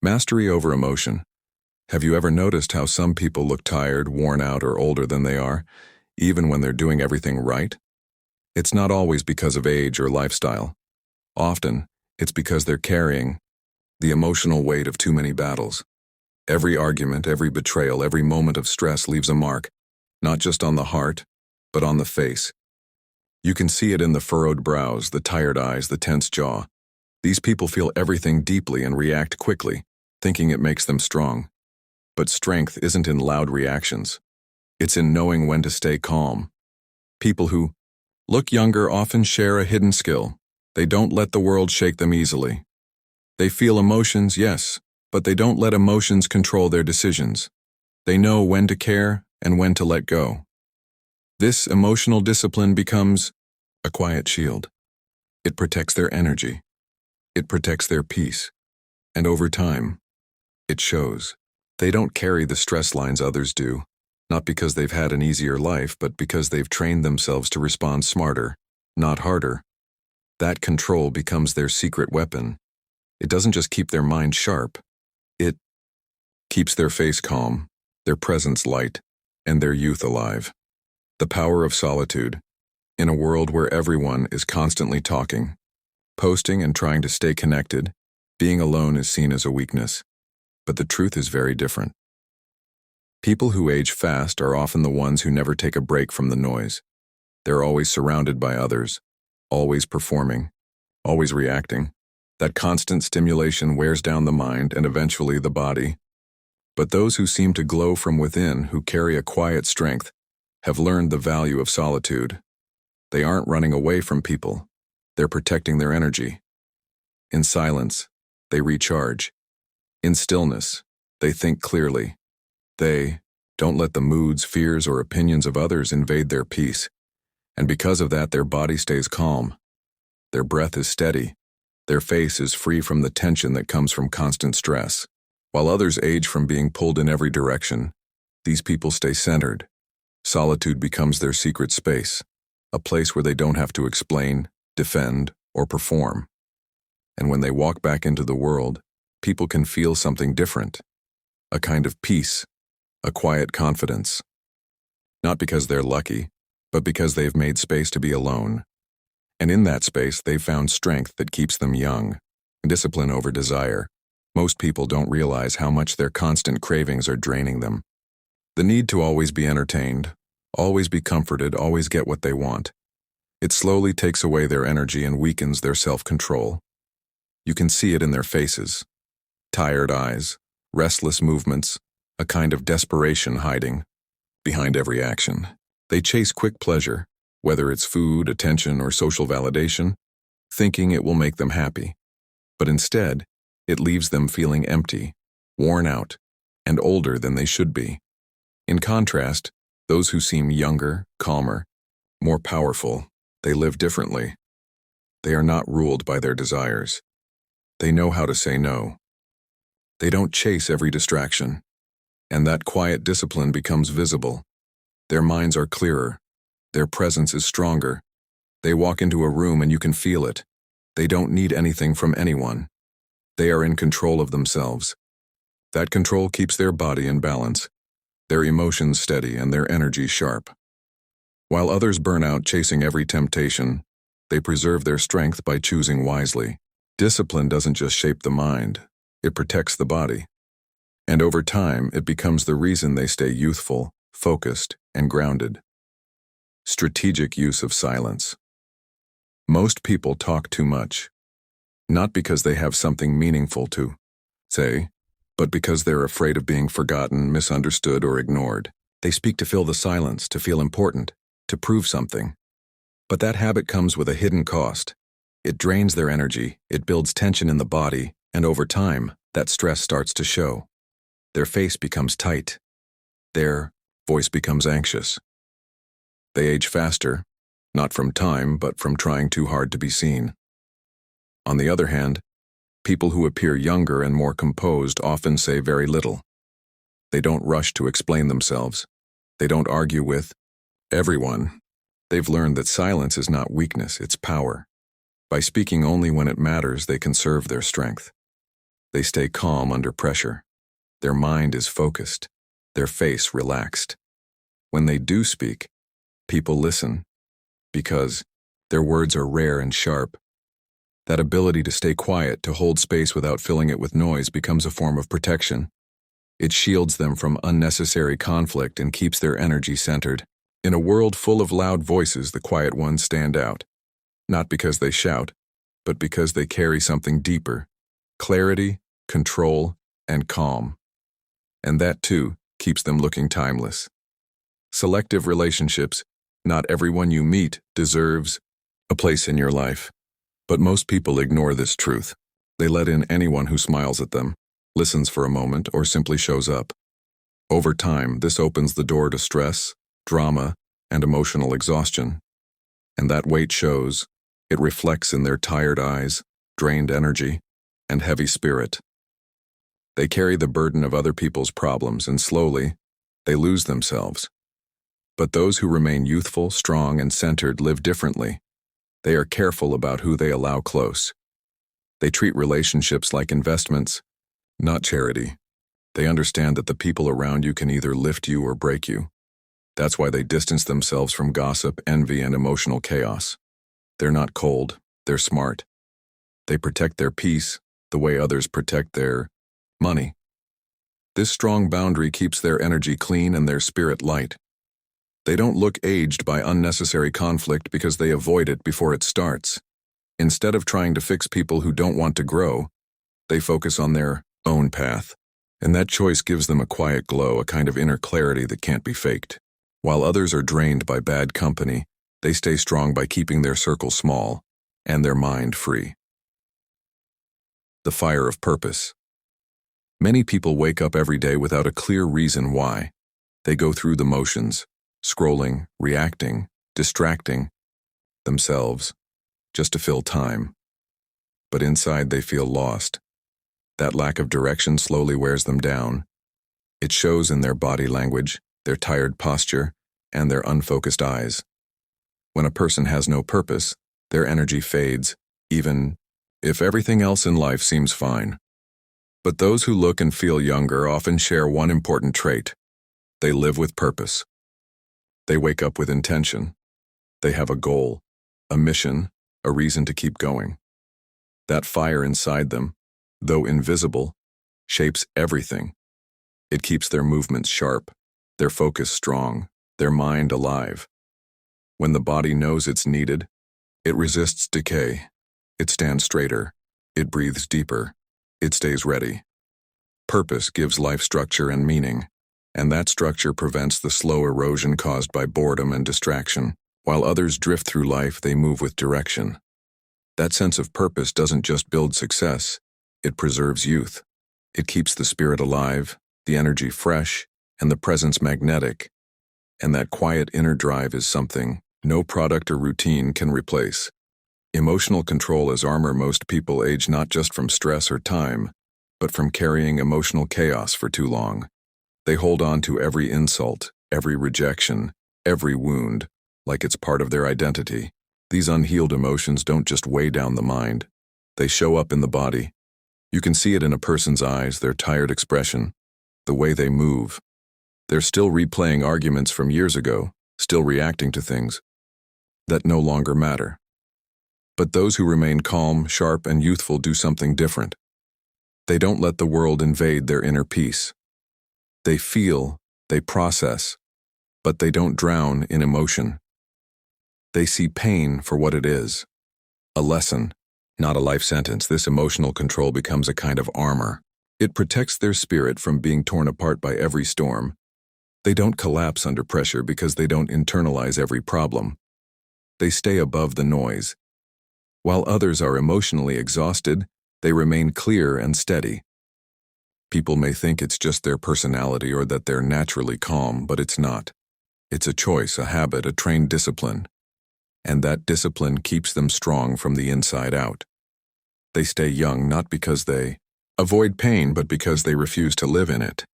Mastery over emotion. Have you ever noticed how some people look tired, worn out, or older than they are, even when they're doing everything right? It's not always because of age or lifestyle. Often, it's because they're carrying the emotional weight of too many battles. Every argument, every betrayal, every moment of stress leaves a mark, not just on the heart, but on the face. You can see it in the furrowed brows, the tired eyes, the tense jaw. These people feel everything deeply and react quickly, thinking it makes them strong. But strength isn't in loud reactions. It's in knowing when to stay calm. People who look younger often share a hidden skill. They don't let the world shake them easily. They feel emotions, yes, but they don't let emotions control their decisions. They know when to care and when to let go. This emotional discipline becomes a quiet shield. It protects their energy. It protects their peace. And over time, it shows. They don't carry the stress lines others do, not because they've had an easier life, but because they've trained themselves to respond smarter, not harder. That control becomes their secret weapon. It doesn't just keep their mind sharp. It keeps their face calm, their presence light, and their youth alive. The power of solitude. In a world where everyone is constantly talking, posting and trying to stay connected, being alone is seen as a weakness. But the truth is very different. People who age fast are often the ones who never take a break from the noise. They're always surrounded by others, always performing, always reacting. That constant stimulation wears down the mind and eventually the body. But those who seem to glow from within, who carry a quiet strength, have learned the value of solitude. They aren't running away from people. They're protecting their energy. In silence, they recharge. In stillness, they think clearly. They don't let the moods, fears, or opinions of others invade their peace. And because of that, their body stays calm. Their breath is steady. Their face is free from the tension that comes from constant stress. While others age from being pulled in every direction, these people stay centered. Solitude becomes their secret space, a place where they don't have to explain, defend, or perform. And when they walk back into the world, people can feel something different, a kind of peace, a quiet confidence. Not because they're lucky, but because they've made space to be alone. And in that space, they've found strength that keeps them young, discipline over desire. Most people don't realize how much their constant cravings are draining them. The need to always be entertained, always be comforted, always get what they want. It slowly takes away their energy and weakens their self-control. You can see it in their faces. Tired eyes, restless movements, a kind of desperation hiding behind every action. They chase quick pleasure, whether it's food, attention, or social validation, thinking it will make them happy. But instead, it leaves them feeling empty, worn out, and older than they should be. In contrast, those who seem younger, calmer, more powerful, they live differently. They are not ruled by their desires. They know how to say no. They don't chase every distraction, and that quiet discipline becomes visible. Their minds are clearer. Their presence is stronger. They walk into a room and you can feel it. They don't need anything from anyone. They are in control of themselves. That control keeps their body in balance, their emotions steady, and their energy sharp. While others burn out chasing every temptation, they preserve their strength by choosing wisely. Discipline doesn't just shape the mind, it protects the body. And over time, it becomes the reason they stay youthful, focused, and grounded. Strategic use of silence. Most people talk too much, not because they have something meaningful to say, but because they're afraid of being forgotten, misunderstood, or ignored. They speak to fill the silence, to feel important, to prove something. But that habit comes with a hidden cost. It drains their energy, it builds tension in the body, and over time, that stress starts to show. Their face becomes tight. Their voice becomes anxious. They age faster, not from time, but from trying too hard to be seen. On the other hand, people who appear younger and more composed often say very little. They don't rush to explain themselves. They don't argue with everyone. They've learned that silence is not weakness, it's power. By speaking only when it matters, they conserve their strength. They stay calm under pressure. Their mind is focused, their face relaxed. When they do speak, people listen because their words are rare and sharp. That ability to stay quiet, to hold space without filling it with noise, becomes a form of protection. It shields them from unnecessary conflict and keeps their energy centered. In a world full of loud voices, the quiet ones stand out, not because they shout, but because they carry something deeper: clarity, control, and calm. And that, too, keeps them looking timeless. Selective relationships. Not everyone you meet deserves a place in your life. But most people ignore this truth. They let in anyone who smiles at them, listens for a moment, or simply shows up. Over time, this opens the door to stress, drama, and emotional exhaustion. And that weight shows. It reflects in their tired eyes, drained energy, and heavy spirit. They carry the burden of other people's problems, and slowly, they lose themselves. But those who remain youthful, strong, and centered live differently. They are careful about who they allow close. They treat relationships like investments, not charity. They understand that the people around you can either lift you or break you. That's why they distance themselves from gossip, envy, and emotional chaos. They're not cold, they're smart. They protect their peace the way others protect their money. This strong boundary keeps their energy clean and their spirit light. They don't look aged by unnecessary conflict because they avoid it before it starts. Instead of trying to fix people who don't want to grow, they focus on their own path. And that choice gives them a quiet glow, a kind of inner clarity that can't be faked. While others are drained by bad company, they stay strong by keeping their circle small and their mind free. The fire of purpose. Many people wake up every day without a clear reason why. They go through the motions, scrolling, reacting, distracting themselves just to fill time. But inside they feel lost. That lack of direction slowly wears them down. It shows in their body language, their tired posture, and their unfocused eyes. When a person has no purpose, their energy fades, even if everything else in life seems fine. But those who look and feel younger often share one important trait. They live with purpose. They wake up with intention. They have a goal, a mission, a reason to keep going. That fire inside them, though invisible, shapes everything. It keeps their movements sharp, their focus strong, their mind alive. When the body knows it's needed, it resists decay. It stands straighter. It breathes deeper. It stays ready. Purpose gives life structure and meaning, and that structure prevents the slow erosion caused by boredom and distraction. While others drift through life, they move with direction. That sense of purpose doesn't just build success, it preserves youth. It keeps the spirit alive, the energy fresh, and the presence magnetic. And that quiet inner drive is something no product or routine can replace. Emotional control is armor. Most people age not just from stress or time, but from carrying emotional chaos for too long. They hold on to every insult, every rejection, every wound, like it's part of their identity. These unhealed emotions don't just weigh down the mind. They show up in the body. You can see it in a person's eyes, their tired expression, the way they move. They're still replaying arguments from years ago, still reacting to things that no longer matter. But those who remain calm, sharp, and youthful do something different. They don't let the world invade their inner peace. They feel, they process, but they don't drown in emotion. They see pain for what it is, a lesson, not a life sentence. This emotional control becomes a kind of armor. It protects their spirit from being torn apart by every storm. They don't collapse under pressure because they don't internalize every problem. They stay above the noise. While others are emotionally exhausted, they remain clear and steady. People may think it's just their personality or that they're naturally calm, but it's not. It's a choice, a habit, a trained discipline. And that discipline keeps them strong from the inside out. They stay young not because they avoid pain, but because they refuse to live in it.